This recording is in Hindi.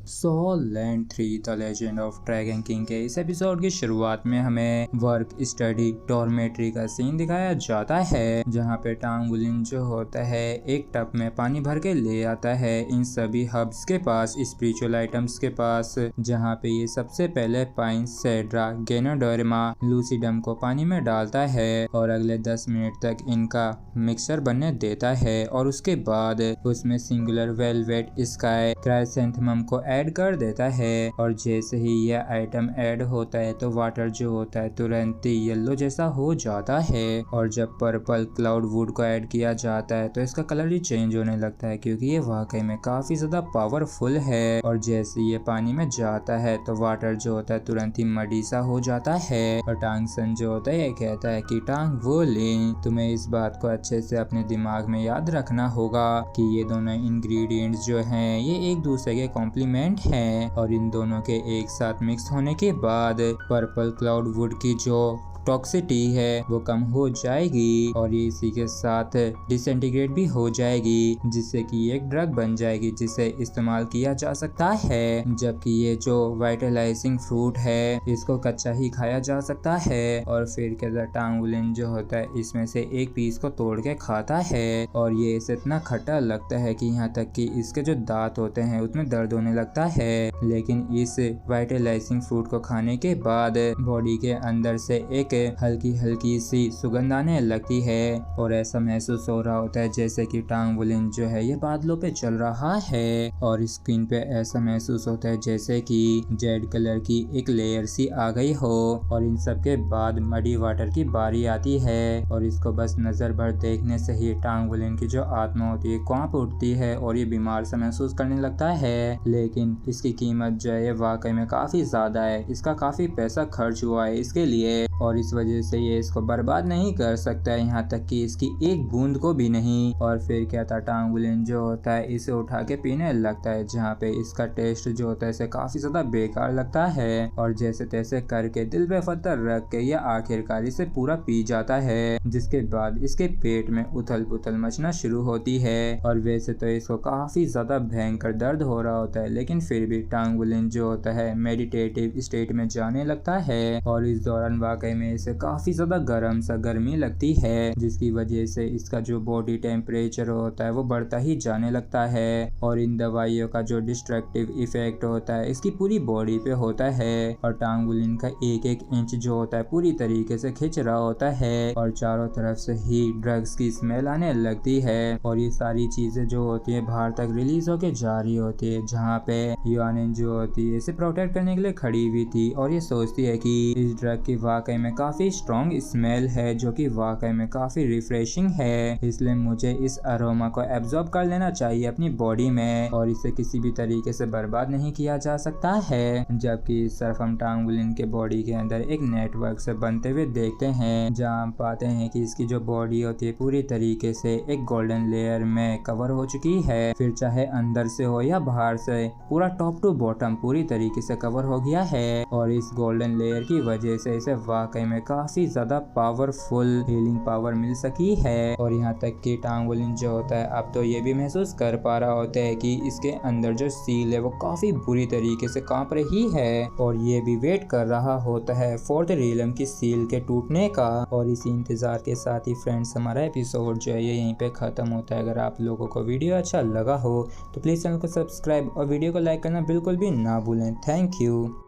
Soul land 3 the legend of dragon king के इस एपिसोड की शुरुआत में हमें वर्क स्टडी डॉर्मेट्री का सीन दिखाया जाता है, जहां पे टांग वुलिन जो होता है एक टब में पानी भर के ले आता है इन सभी हब्स के पास, स्पिरिचुअल आइटम्स के पास, जहां पे ये सबसे पहले पाइन सेड्रा गेनोडोर्मा लूसीडम को पानी में डालता है और अगले 10 मिनट तक इनका मिक्सचर बनने देता है और उसके बाद उसमें सिंगुलर वेलवेट स्काई क्राइसेंथेमम को ऐड कर देता है। और जैसे ही यह आइटम ऐड होता है तो वाटर जो होता है तुरंत ही येलो जैसा हो जाता है और जब पर्पल क्लाउड वुड को ऐड किया जाता है तो इसका कलर ही चेंज होने लगता है, क्योंकि ये वाकई में काफी ज्यादा पावरफुल है। और जैसे ये पानी में जाता है तो वाटर जो होता है तुरंत ही मडी सा हो जाता है और टांग सन जो होता है ये कहता है कि टांग वुलिन, तुम्हें इस बात को अच्छे से अपने दिमाग में याद रखना होगा कि ये दोनों इंग्रेडिएंट्स जो हैं ये एक दूसरे के कॉम्प्लीमेंट हैं और इन दोनों के एक साथ मिक्स होने के बाद पर्पल क्लाउड वुड की जो टॉक्सिटी है वो कम हो जाएगी और ये इसी के साथ डिसइंटीग्रेट भी हो जाएगी, जिससे कि एक ड्रग बन जाएगी जिसे इस्तेमाल किया जा सकता है। जबकि ये जो वाइटलाइजिंग फ्रूट है इसको कच्चा ही खाया जा सकता है। और फिर क्या टांग वुलिन जो होता है इसमें से एक पीस को तोड़ के खाता है और ये इसे इतना खट्टा लगता है कि यहाँ तक कि इसके जो दांत होते हैं उसमें दर्द होने लगता है। लेकिन इस वाइटलाइजिंग फ्रूट को खाने के बाद बॉडी के अंदर से एक हल्की हल्की सी सुगंध आने लगती है और ऐसा महसूस हो रहा होता है जैसे कि टांग वुलिन जो है ये बादलों पे चल रहा है और स्क्रीन पे ऐसा महसूस होता है जैसे कि जेड कलर की एक लेयर सी आ गई हो। और इन सब के बाद मडी वाटर की बारी आती है और इसको बस नजर भर देखने से ही टांग वुलिन की जो आत्मा होती है कांप उठती है और ये बीमार सा महसूस करने लगता है। लेकिन इसकी कीमत जो है वाकई में काफी ज्यादा है, इसका काफी पैसा खर्च हुआ है इसके लिए और इस वजह से ये इसको बर्बाद नहीं कर सकता है, यहाँ तक कि इसकी एक बूंद को भी नहीं। और फिर क्या था टांग वुलिन जो होता है इसे उठा के पीने लगता है, जहाँ पे इसका टेस्ट जो होता है इसे काफी ज्यादा बेकार लगता है और जैसे तैसे करके दिल पे पत्थर रख के ये आखिरकार इसे पूरा पी जाता है, जिसके बाद इसके पेट में उथल पुथल मचना शुरू होती है। और वैसे तो इसको काफी ज्यादा भयंकर दर्द हो रहा होता है, लेकिन फिर भी टांग वुलिन जो होता है मेडिटेटिव स्टेट में जाने लगता है और इस दौरान वाकई में इसे काफी ज्यादा गर्म सा गर्मी लगती है, जिसकी वजह से इसका जो बॉडी टेम्परेचर होता है वो बढ़ता ही जाने लगता है। और इन दवाइयों का जो डिस्ट्रक्टिव इफेक्ट होता है इसकी पूरी बॉडी पे होता है और टांग वुलिन का एक एक इंच जो होता है पूरी तरीके से खिंच रहा होता है और चारों तरफ से ही ड्रग्स की स्मेल आने लगती है। और ये सारी चीजें जो होती है बाहर तक रिलीज होके जा रही होती है, जहाँ पे युआनिन जो होती है इसे प्रोटेक्ट करने के लिए खड़ी हुई थी और ये सोचती है कि इस ड्रग की वाकई में काफी स्ट्रॉन्ग स्मेल है जो कि वाकई में काफी रिफ्रेशिंग है, इसलिए मुझे इस अरोमा को एब्जॉर्ब कर लेना चाहिए अपनी बॉडी में और इसे किसी भी तरीके से बर्बाद नहीं किया जा सकता है। जबकि इस तरफ हम टांग वुलिन के बॉडी के अंदर एक नेटवर्क से बनते हुए देखते हैं, जहाँ हम पाते हैं कि इसकी जो बॉडी होती है पूरी तरीके से एक गोल्डन लेयर में कवर हो चुकी है, फिर चाहे अंदर से हो या बाहर से पूरा टॉप टू बॉटम पूरी तरीके से कवर हो गया है। और इस गोल्डन लेयर की वजह से इसे वाकई में काफी ज्यादा पावरफुल हीलिंग पावर मिल सकी है। और यहाँ तक कि टांग वुलिन जो होता है अब तो ये भी महसूस कर पा रहा होता है कि इसके अंदर जो सील है वो काफी बुरी तरीके से कांप रही है और ये भी वेट कर रहा होता है फोर्थ रीलम की सील के टूटने का। और इसी इंतजार के साथ ही फ्रेंड्स हमारा एपिसोड जो है ये यहीं पे खत्म होता है। अगर आप लोगों को वीडियो अच्छा लगा हो तो प्लीज चैनल को सब्सक्राइब और वीडियो को लाइक करना बिल्कुल भी ना भूलें। Thank you.